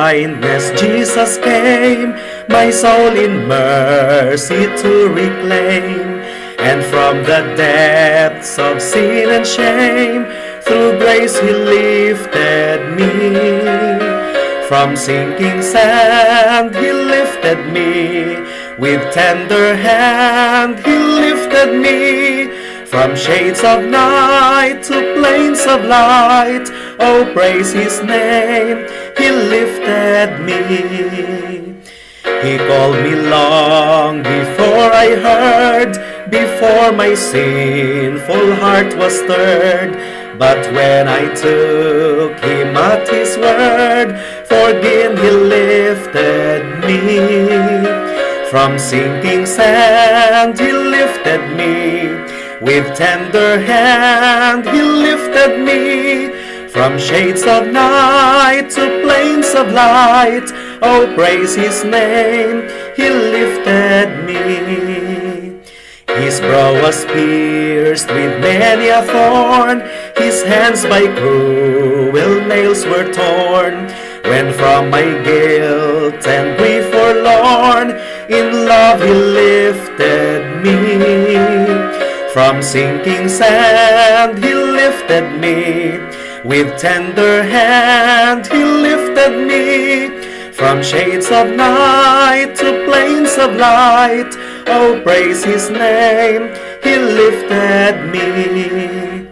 kindness Jesus came, my soul in mercy to reclaim. And from the depths of sin and shame, through grace He lifted me. From sinking sand He lifted me. With tender hand He lifted me. From shades of night to plains of light, oh, praise His name, He lifted me. He called me long before I heard, before my sinful heart was stirred. But when I took Him at His word, for Him He lifted me. From sinking sand He lifted me. With tender hand He lifted me. From shades of night to plains of light, oh, praise His name, He lifted me. His brow was pierced with many a thorn, His hands by cruel nails were torn. When from my guilt and grief forlorn, in love He lifted me. From sinking sand He lifted me. With tender hand He lifted me. From shades of night to plains of light, oh, praise His name, He lifted me.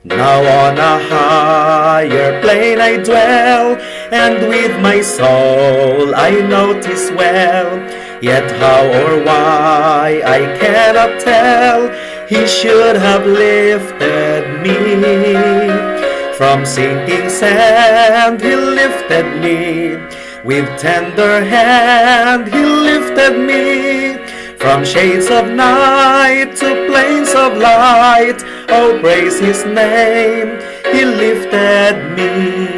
Now on a higher plane I dwell, and with my soul I notice well. Yet how or why I cannot tell, He should have lifted me. From sinking sand He lifted me. With tender hand He lifted me. From shades of night to plains of light, oh, praise His name, He lifted me.